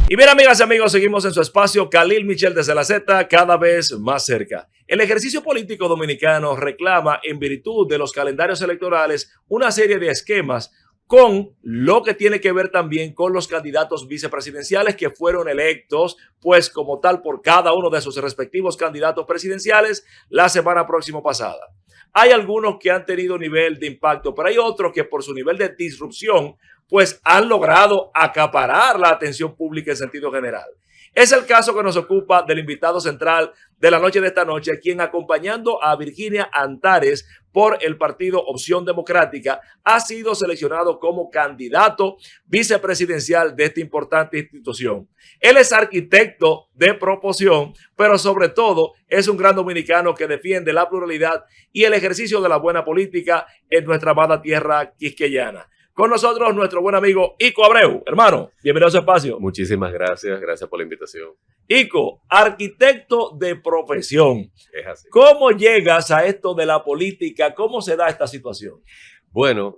Y bien, amigas y amigos, seguimos en su espacio Khalil Michel desde la Z, cada vez más cerca. El ejercicio político dominicano reclama, en virtud de los calendarios electorales, una serie de esquemas con lo que tiene que ver también con los candidatos vicepresidenciales que fueron electos, pues como tal, por cada uno de sus respectivos candidatos presidenciales la semana próxima pasada. Hay algunos que han tenido nivel de impacto, pero hay otros que por su nivel de disrupción pues han logrado acaparar la atención pública en sentido general. Es el caso que nos ocupa del invitado central de la noche de esta noche, quien acompañando a Virginia Antares por el partido Opción Democrática ha sido seleccionado como candidato vicepresidencial de esta importante institución. Él es arquitecto de profesión, pero sobre todo es un gran dominicano que defiende la pluralidad y el ejercicio de la buena política en nuestra amada tierra quisqueyana. Con nosotros nuestro buen amigo Ico Abreu. Hermano, bienvenido a su espacio. Muchísimas gracias, gracias por la invitación. Ico, arquitecto de profesión. Es así. ¿Cómo llegas a esto de la política? ¿Cómo se da esta situación? Bueno,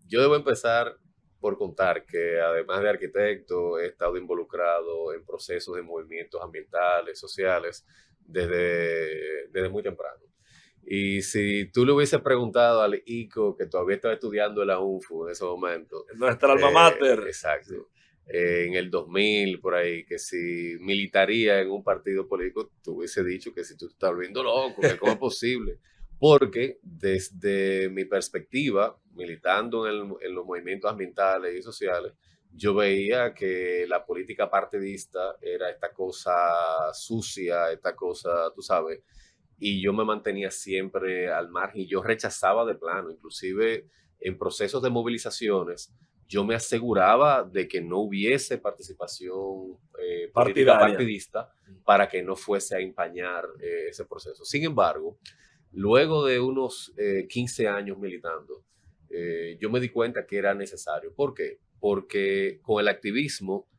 yo debo empezar por contar que además de arquitecto he estado involucrado en procesos de movimientos ambientales, sociales, desde muy temprano. Y si tú le hubieses preguntado al Ico, que todavía estaba estudiando en la UNFU en ese momento. Nuestra alma mater. Exacto. En el 2000, por ahí, que si militaría en un partido político, tú hubiese dicho que si tú estás volviendo loco, que cómo es posible. Porque desde mi perspectiva, militando en los movimientos ambientales y sociales, yo veía que la política partidista era esta cosa sucia, esta cosa, tú sabes, y yo me mantenía siempre al margen y yo rechazaba de plano, inclusive en procesos de movilizaciones, yo me aseguraba de que no hubiese participación política partidista para que no fuese a empañar ese proceso. Sin embargo, luego de unos 15 años militando, yo me di cuenta que era necesario. ¿Por qué? Porque con el activismo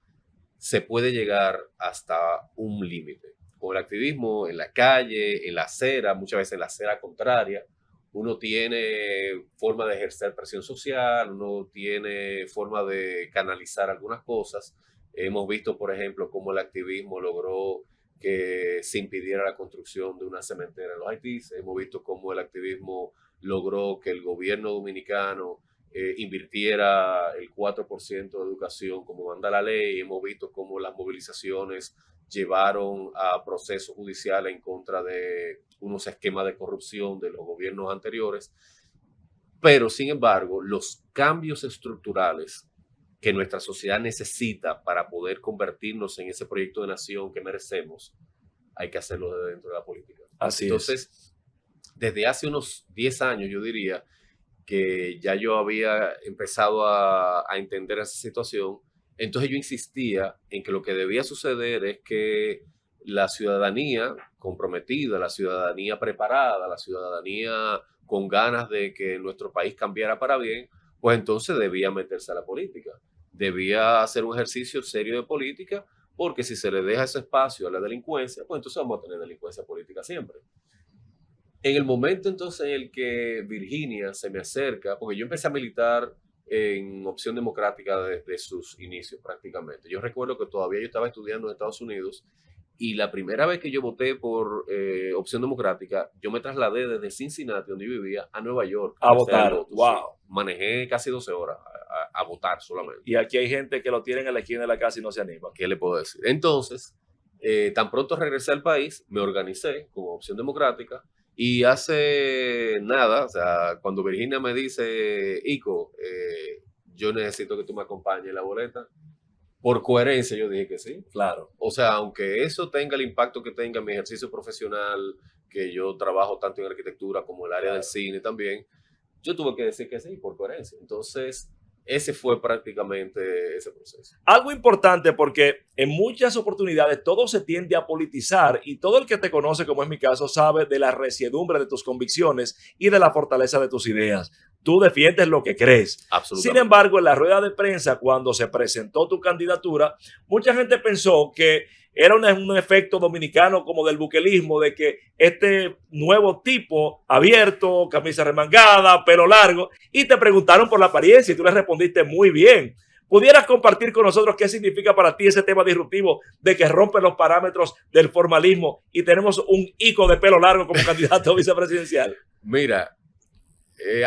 se puede llegar hasta un límite. Con el activismo en la calle, en la acera, muchas veces en la acera contraria, uno tiene forma de ejercer presión social, uno tiene forma de canalizar algunas cosas. Hemos visto, por ejemplo, cómo el activismo logró que se impidiera la construcción de una cementera en los Haitíes. Hemos visto cómo el activismo logró que el gobierno dominicano invirtiera el 4% de educación como manda la ley. Hemos visto cómo las movilizaciones llevaron a procesos judiciales en contra de unos esquemas de corrupción de los gobiernos anteriores. Pero, sin embargo, los cambios estructurales que nuestra sociedad necesita para poder convertirnos en ese proyecto de nación que merecemos, hay que hacerlo desde dentro de la política. Así Entonces, es. Desde hace unos 10 años, yo diría que ya yo había empezado a entender esa situación. Entonces yo insistía en que lo que debía suceder es que la ciudadanía comprometida, la ciudadanía preparada, la ciudadanía con ganas de que nuestro país cambiara para bien, pues entonces debía meterse a la política. Debía hacer un ejercicio serio de política, porque si se le deja ese espacio a la delincuencia, pues entonces vamos a tener delincuencia política siempre. En el momento entonces en el que Virginia se me acerca, porque yo empecé a militar en Opción Democrática desde sus inicios prácticamente. Yo recuerdo que todavía yo estaba estudiando en Estados Unidos y la primera vez que yo voté por Opción Democrática, yo me trasladé desde Cincinnati, donde yo vivía, a Nueva York. A votar. Wow. Sí. Manejé casi 12 horas a votar solamente. Y aquí hay gente que lo tiene en la esquina de la casa y no se anima. ¿Qué le puedo decir? Entonces, tan pronto regresé al país, me organicé como Opción Democrática. Y hace nada, o sea, cuando Virginia me dice, Ico, yo necesito que tú me acompañes en la boleta, por coherencia yo dije que sí. Claro. O sea, aunque eso tenga el impacto que tenga en mi ejercicio profesional, que yo trabajo tanto en arquitectura como en el área del cine también, yo tuve que decir que sí, por coherencia. Entonces, ese fue prácticamente ese proceso. Algo importante, porque en muchas oportunidades todo se tiende a politizar y todo el que te conoce, como es mi caso, sabe de la resiedumbre de tus convicciones y de la fortaleza de tus ideas. Tú defiendes lo que crees. Absolutamente. Sin embargo, en la rueda de prensa, cuando se presentó tu candidatura, mucha gente pensó que era un efecto dominicano como del buquelismo, de que este nuevo tipo abierto, camisa remangada, pelo largo, y te preguntaron por la apariencia y tú le respondiste muy bien. ¿Pudieras compartir con nosotros qué significa para ti ese tema disruptivo de que rompe los parámetros del formalismo y tenemos un ico de pelo largo como candidato vicepresidencial? Mira,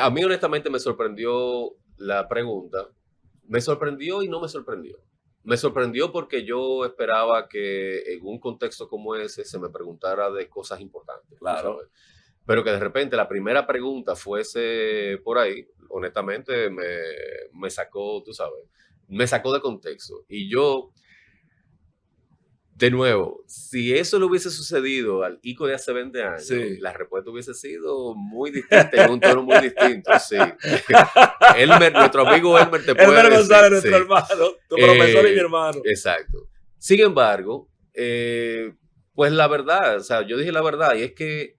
a mí honestamente me sorprendió la pregunta. Me sorprendió y no me sorprendió. Me sorprendió porque yo esperaba que en un contexto como ese se me preguntara de cosas importantes. Claro. ¿Sabes? Pero que de repente la primera pregunta fuese por ahí, honestamente me sacó, tú sabes, me sacó de contexto. Y yo, de nuevo, si eso le hubiese sucedido al ICO de hace 20 años, Sí. la respuesta hubiese sido muy distinta, en un tono muy distinto, sí. Elmer, nuestro amigo Elmer te puede Elmer decir, González, nuestro sí. hermano, tu profesor y mi hermano. Exacto. Sin embargo, pues la verdad, o sea, yo dije la verdad, y es que,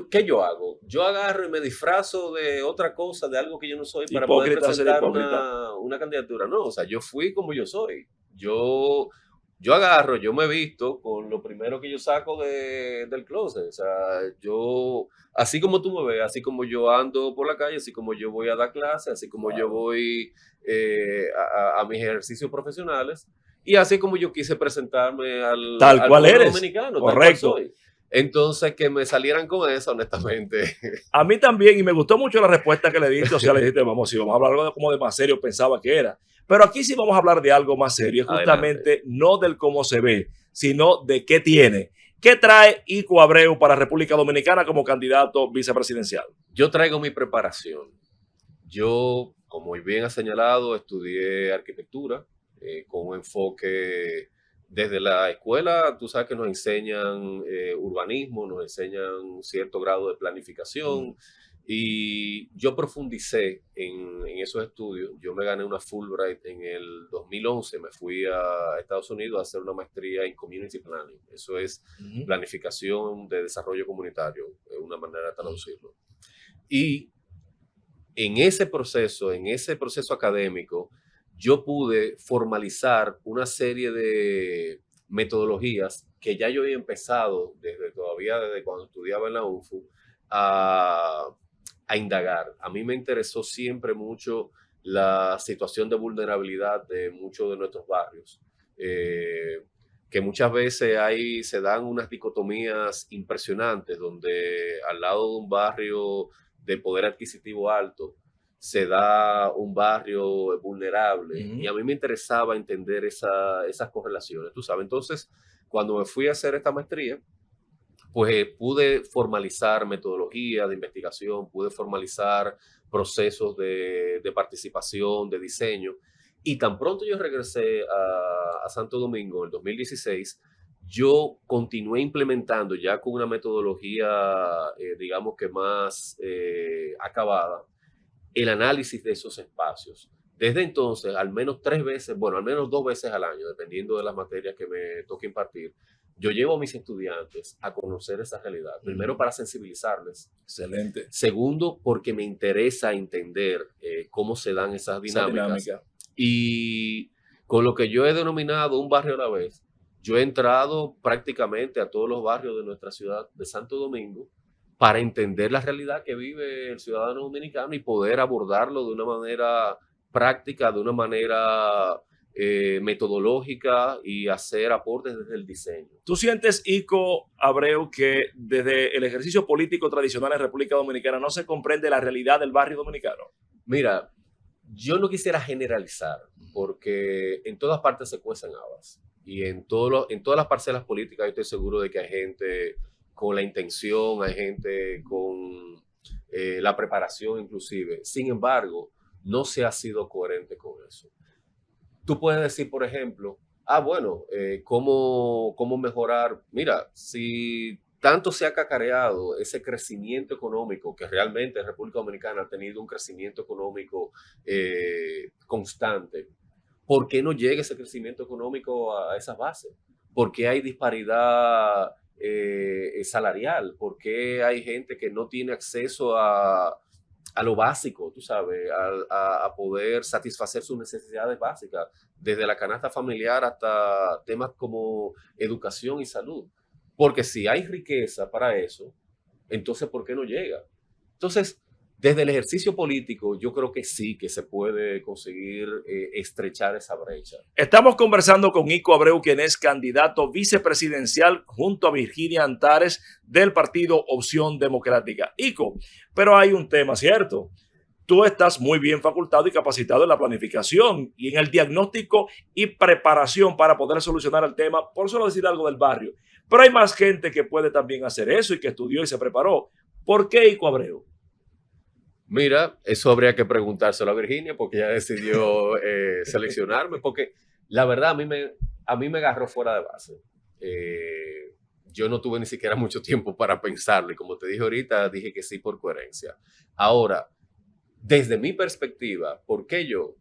¿qué yo hago? Yo agarro y me disfrazo de otra cosa, de algo que yo no soy, para poder Hipócrita, ser presentar hipócrita. una candidatura. No, o sea, yo fui como yo soy. Yo agarro, yo me visto con lo primero que yo saco del closet. O sea, yo, así como tú me ves, así como yo ando por la calle, así como yo voy a dar clases, así como yo voy a mis ejercicios profesionales, y así como yo quise presentarme Tal al cual pueblo eres. dominicano, tal cual Correcto. soy. Entonces, que me salieran con eso, honestamente. A mí también, y me gustó mucho la respuesta que le diste. O sea, le dijiste, vamos, si vamos a hablar algo como de más serio, pensaba que era. Pero aquí sí vamos a hablar de algo más serio, Adelante. justamente no del cómo se ve, sino de qué tiene. ¿Qué trae Ico Abreu para República Dominicana como candidato vicepresidencial? Yo traigo mi preparación. Yo, como bien ha señalado, estudié arquitectura con un enfoque desde la escuela. Tú sabes que nos enseñan urbanismo, nos enseñan cierto grado de planificación. Y yo profundicé en esos estudios. Yo me gané una Fulbright en el 2011. Me fui a Estados Unidos a hacer una maestría en Community Planning. Eso es planificación de desarrollo comunitario, es una manera de traducirlo. Y en ese proceso académico, yo pude formalizar una serie de metodologías que ya yo había empezado desde cuando estudiaba en la UNFU a indagar. A mí me interesó siempre mucho la situación de vulnerabilidad de muchos de nuestros barrios, que muchas veces se dan unas dicotomías impresionantes donde al lado de un barrio de poder adquisitivo alto se da un barrio vulnerable. Y a mí me interesaba entender esas correlaciones, tú sabes. Entonces, cuando me fui a hacer esta maestría, pues pude formalizar metodología de investigación, pude formalizar procesos de participación, de diseño. Y tan pronto yo regresé a Santo Domingo en el 2016, yo continué implementando ya con una metodología, digamos que más acabada, el análisis de esos espacios. Desde entonces, al menos 3 veces, bueno, al menos 2 veces al año, dependiendo de las materias que me toque impartir, yo llevo a mis estudiantes a conocer esa realidad. Primero, para sensibilizarles. Excelente. Segundo, porque me interesa entender cómo se dan esas dinámicas. Y con lo que yo he denominado un barrio a la vez, yo he entrado prácticamente a todos los barrios de nuestra ciudad de Santo Domingo para entender la realidad que vive el ciudadano dominicano y poder abordarlo de una manera práctica, de una manera metodológica y hacer aportes desde el diseño. ¿Tú sientes, Ico Abreu, que desde el ejercicio político tradicional en República Dominicana no se comprende la realidad del barrio dominicano? Mira, yo no quisiera generalizar, porque en todas partes se cuecen habas. Y en todas las parcelas políticas yo estoy seguro de que hay gente con la intención, hay gente con la preparación inclusive. Sin embargo, no se ha sido coherente con eso. Tú puedes decir, por ejemplo, bueno, ¿cómo mejorar? Mira, si tanto se ha cacareado ese crecimiento económico, que realmente República Dominicana ha tenido un crecimiento económico constante, ¿por qué no llega ese crecimiento económico a esas bases? ¿Por qué hay disparidad salarial? ¿Por qué hay gente que no tiene acceso a lo básico, tú sabes, a poder satisfacer sus necesidades básicas, desde la canasta familiar hasta temas como educación y salud? Porque si hay riqueza para eso, entonces ¿por qué no llega? Entonces, Desde el ejercicio político, yo creo que sí, que se puede conseguir estrechar esa brecha. Estamos conversando con Ico Abreu, quien es candidato vicepresidencial junto a Virginia Antares del partido Opción Democrática. Ico, pero hay un tema, ¿cierto? Tú estás muy bien facultado y capacitado en la planificación y en el diagnóstico y preparación para poder solucionar el tema, por solo decir algo del barrio. Pero hay más gente que puede también hacer eso y que estudió y se preparó. ¿Por qué Ico Abreu? Mira, eso habría que preguntárselo a Virginia porque ella decidió seleccionarme, porque la verdad a mí me agarró fuera de base. Yo no tuve ni siquiera mucho tiempo para pensarlo y como te dije ahorita, dije que sí por coherencia. Ahora, desde mi perspectiva, ¿por qué yo?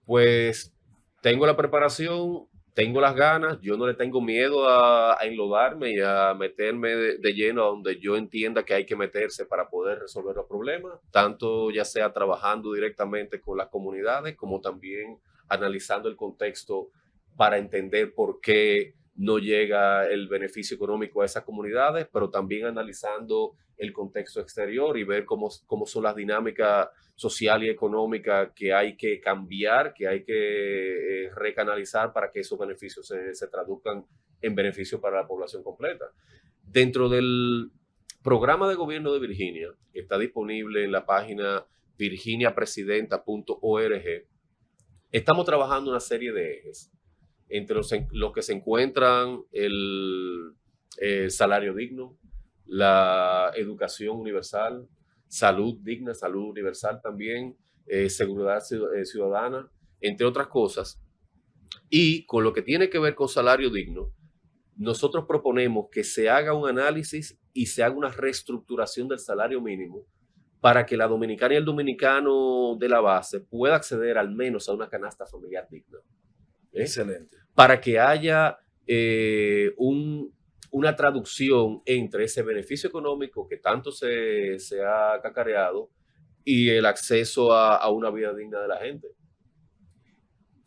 Pues tengo la preparación, tengo las ganas, yo no le tengo miedo a enlodarme y a meterme de lleno a donde yo entienda que hay que meterse para poder resolver los problemas, tanto ya sea trabajando directamente con las comunidades como también analizando el contexto para entender por qué no llega el beneficio económico a esas comunidades, pero también analizando el contexto exterior y ver cómo son las dinámicas social y económica que hay que cambiar, que hay que recanalizar para que esos beneficios se traduzcan en beneficios para la población completa. Dentro del programa de gobierno de Virginia, que está disponible en la página virginiapresidenta.org, estamos trabajando una serie de ejes, entre los que se encuentran el salario digno, la educación universal, salud digna, salud universal también, seguridad ciudadana, entre otras cosas. Y con lo que tiene que ver con salario digno, nosotros proponemos que se haga un análisis y se haga una reestructuración del salario mínimo para que la dominicana y el dominicano de la base pueda acceder al menos a una canasta familiar digna. Excelente. Para que haya una traducción entre ese beneficio económico que tanto se ha cacareado y el acceso a una vida digna de la gente.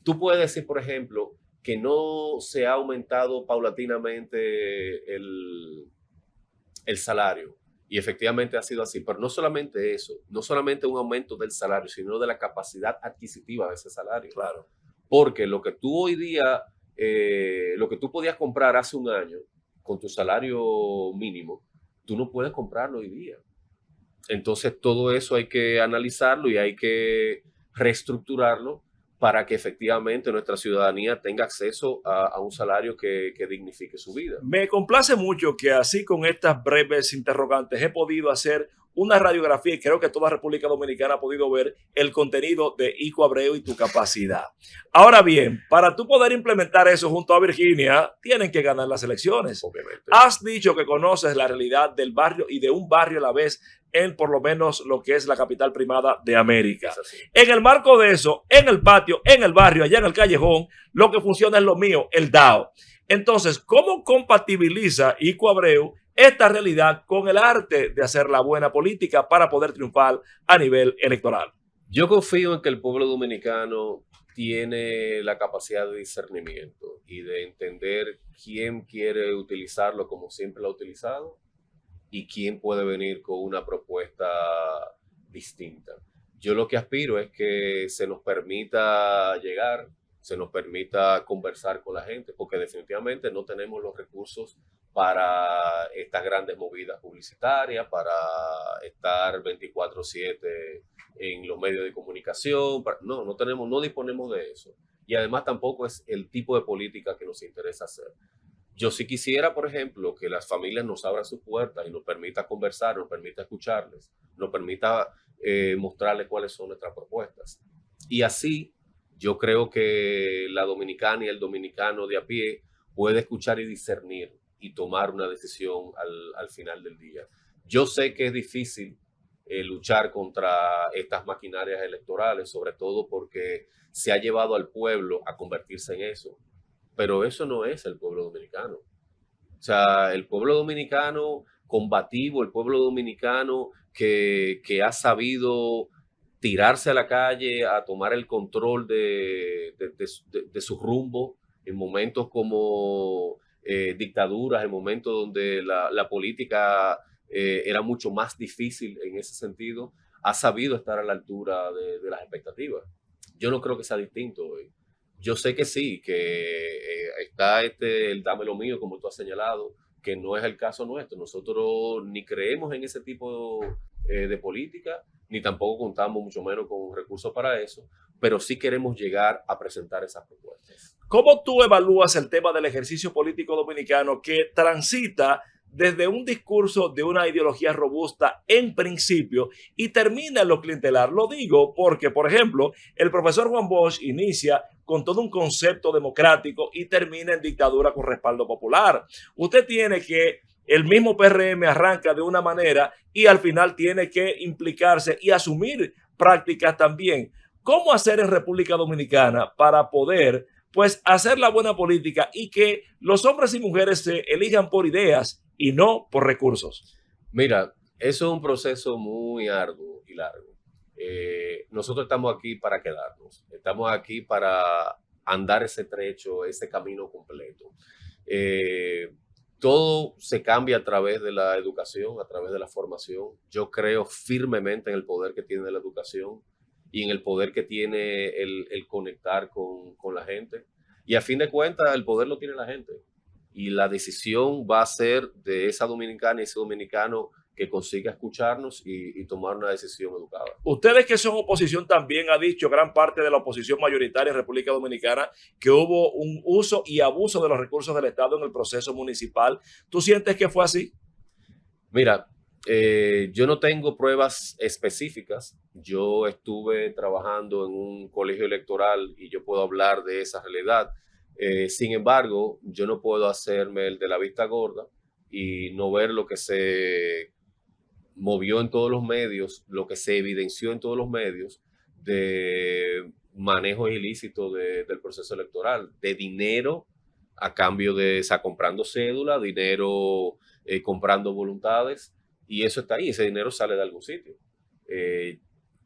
Tú puedes decir, por ejemplo, que no se ha aumentado paulatinamente el salario. Y efectivamente ha sido así, pero no solamente eso, no solamente un aumento del salario, sino de la capacidad adquisitiva de ese salario. Claro. Porque lo que tú hoy día, lo que tú podías comprar hace un año con tu salario mínimo, tú no puedes comprarlo hoy día. Entonces todo eso hay que analizarlo y hay que reestructurarlo para que efectivamente nuestra ciudadanía tenga acceso a un salario que dignifique su vida. Me complace mucho que así con estas breves interrogantes he podido hacer una radiografía y creo que toda República Dominicana ha podido ver el contenido de Ico Abreu y tu capacidad. Ahora bien, para tú poder implementar eso junto a Virginia, tienen que ganar las elecciones. Obviamente. Has dicho que conoces la realidad del barrio y de un barrio a la vez en por lo menos lo que es la capital primada de América. En el marco de eso, en el patio, en el barrio, allá en el callejón, lo que funciona es lo mío, el DAO. Entonces, ¿cómo compatibiliza Ico Abreu esta realidad con el arte de hacer la buena política para poder triunfar a nivel electoral? Yo confío en que el pueblo dominicano tiene la capacidad de discernimiento y de entender quién quiere utilizarlo como siempre lo ha utilizado y quién puede venir con una propuesta distinta. Yo lo que aspiro es que se nos permita llegar, se nos permita conversar con la gente, porque definitivamente no tenemos los recursos para estas grandes movidas publicitarias, para estar 24/7 en los medios de comunicación. No disponemos de eso. Y además tampoco es el tipo de política que nos interesa hacer. Yo sí quisiera, por ejemplo, que las familias nos abran sus puertas y nos permita conversar, nos permita escucharles, nos permita mostrarles cuáles son nuestras propuestas. Y así yo creo que la dominicana y el dominicano de a pie puede escuchar y discernir y tomar una decisión al final del día. Yo sé que es difícil luchar contra estas maquinarias electorales, sobre todo porque se ha llevado al pueblo a convertirse en eso. Pero eso no es el pueblo dominicano. O sea, el pueblo dominicano combativo, el pueblo dominicano que ha sabido tirarse a la calle, a tomar el control de su rumbo en momentos como dictaduras, en momentos donde la política era mucho más difícil en ese sentido, ha sabido estar a la altura de las expectativas. Yo no creo que sea distinto hoy. Yo sé que sí, que está el dame lo mío, como tú has señalado, que no es el caso nuestro. Nosotros ni creemos en ese tipo de política, ni tampoco contamos mucho menos con recursos para eso, pero sí queremos llegar a presentar esas propuestas. ¿Cómo tú evalúas el tema del ejercicio político dominicano que transita desde un discurso de una ideología robusta en principio y termina en lo clientelar? Lo digo porque, por ejemplo, el profesor Juan Bosch inicia con todo un concepto democrático y termina en dictadura con respaldo popular. Usted tiene que el mismo PRM arranca de una manera y al final tiene que implicarse y asumir prácticas también. ¿Cómo hacer en República Dominicana para poder pues hacer la buena política y que los hombres y mujeres se elijan por ideas y no por recursos? Mira, eso es un proceso muy arduo y largo. Nosotros estamos aquí para quedarnos, estamos aquí para andar ese trecho, ese camino completo. Todo se cambia a través de la educación, a través de la formación. Yo creo firmemente en el poder que tiene la educación y en el poder que tiene el conectar con la gente. Y a fin de cuentas, el poder lo tiene la gente. Y la decisión va a ser de esa dominicana y ese dominicano que consiga escucharnos y tomar una decisión educada. Ustedes que son oposición también ha dicho gran parte de la oposición mayoritaria en República Dominicana que hubo un uso y abuso de los recursos del Estado en el proceso municipal. ¿Tú sientes que fue así? Mira, yo no tengo pruebas específicas. Yo estuve trabajando en un colegio electoral y yo puedo hablar de esa realidad. Sin embargo, yo no puedo hacerme el de la vista gorda y no ver lo que se movió en todos los medios, lo que se evidenció en todos los medios de manejo ilícito del proceso electoral, de dinero a cambio de, o sea, comprando cédula, dinero comprando voluntades, y eso está ahí, ese dinero sale de algún sitio.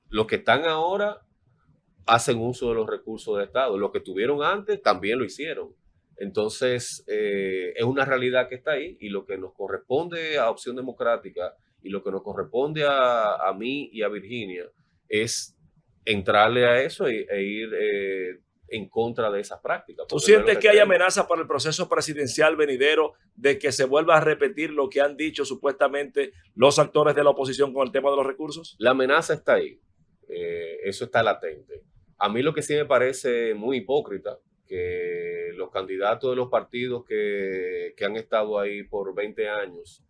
Los que están ahora hacen uso de los recursos del Estado, los que tuvieron antes también lo hicieron. Entonces, es una realidad que está ahí y lo que nos corresponde a Opción Democrática y lo que nos corresponde a mí y a Virginia es entrarle a eso e ir en contra de esas prácticas. ¿Tú sientes que hay amenaza para el proceso presidencial venidero de que se vuelva a repetir lo que han dicho supuestamente los actores de la oposición con el tema de los recursos? La amenaza está ahí, eso está latente. A mí lo que sí me parece muy hipócrita, que los candidatos de los partidos que han estado ahí por 20 años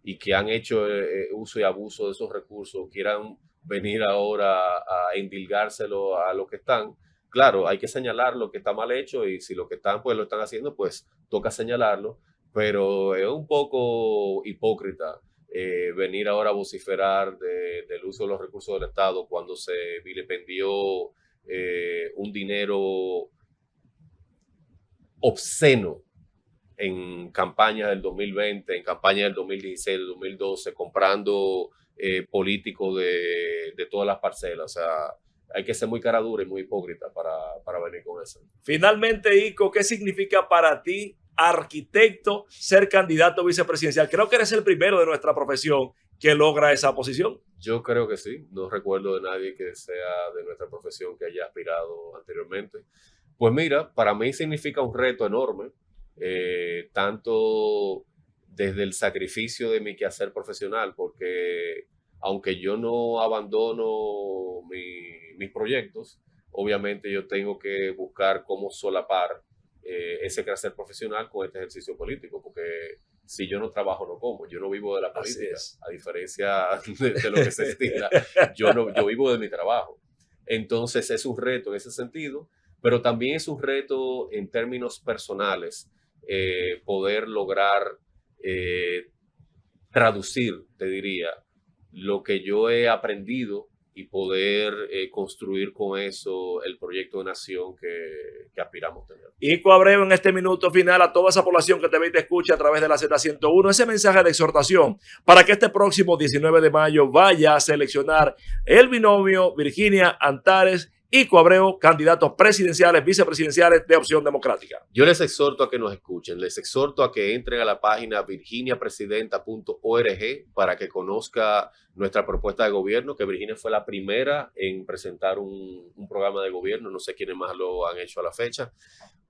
y que han hecho uso y abuso de esos recursos quieran venir ahora a endilgárselo a los que están. Claro, hay que señalar lo que está mal hecho y si lo que están pues lo están haciendo, pues toca señalarlo, pero es un poco hipócrita venir ahora a vociferar del uso de los recursos del Estado cuando se vilipendió un dinero obsceno en campañas del 2020, en campañas del 2016, del 2012, comprando políticos de todas las parcelas. O sea, hay que ser muy cara dura y muy hipócrita para venir con eso. Finalmente, Ico, ¿qué significa para ti, arquitecto, ser candidato vicepresidencial? Creo que eres el primero de nuestra profesión que logra esa posición. Yo creo que sí. No recuerdo de nadie que sea de nuestra profesión que haya aspirado anteriormente. Pues mira, para mí significa un reto enorme, tanto desde el sacrificio de mi quehacer profesional, porque aunque yo no abandono mis proyectos, obviamente yo tengo que buscar cómo solapar ese quehacer profesional con este ejercicio político, porque si yo no trabajo no como, yo no vivo de la política, a diferencia de lo que se estila, yo vivo de mi trabajo. Entonces es un reto en ese sentido, pero también es un reto en términos personales, poder lograr traducir, te diría, lo que yo he aprendido y poder construir con eso el proyecto de nación que aspiramos a tener. Ico Abreu, en este minuto final, a toda esa población que te ve y te escucha a través de la Z101, ese mensaje de exhortación para que este próximo 19 de mayo vaya a seleccionar el binomio Virginia Antares Ico Abreu, candidatos presidenciales, vicepresidenciales de Opción Democrática. Yo les exhorto a que nos escuchen, les exhorto a que entren a la página virginiapresidenta.org para que conozca nuestra propuesta de gobierno, que Virginia fue la primera en presentar un programa de gobierno, no sé quiénes más lo han hecho a la fecha,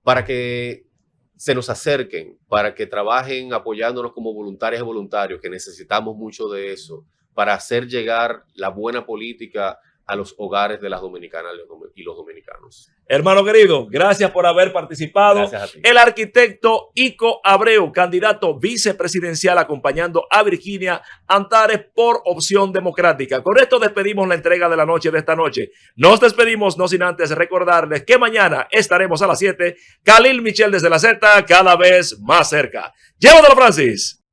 para que se nos acerquen, para que trabajen apoyándonos como voluntarias y voluntarios, que necesitamos mucho de eso, para hacer llegar la buena política a los hogares de las dominicanas y los dominicanos. Hermano querido, gracias por haber participado. Gracias a ti. El arquitecto Ico Abreu, candidato vicepresidencial acompañando a Virginia Antares por Opción Democrática. Con esto despedimos la entrega de la noche de esta noche. Nos despedimos no sin antes recordarles que mañana estaremos a las 7. Khalil Michel desde la Z, cada vez más cerca. Llévatelo, Francis.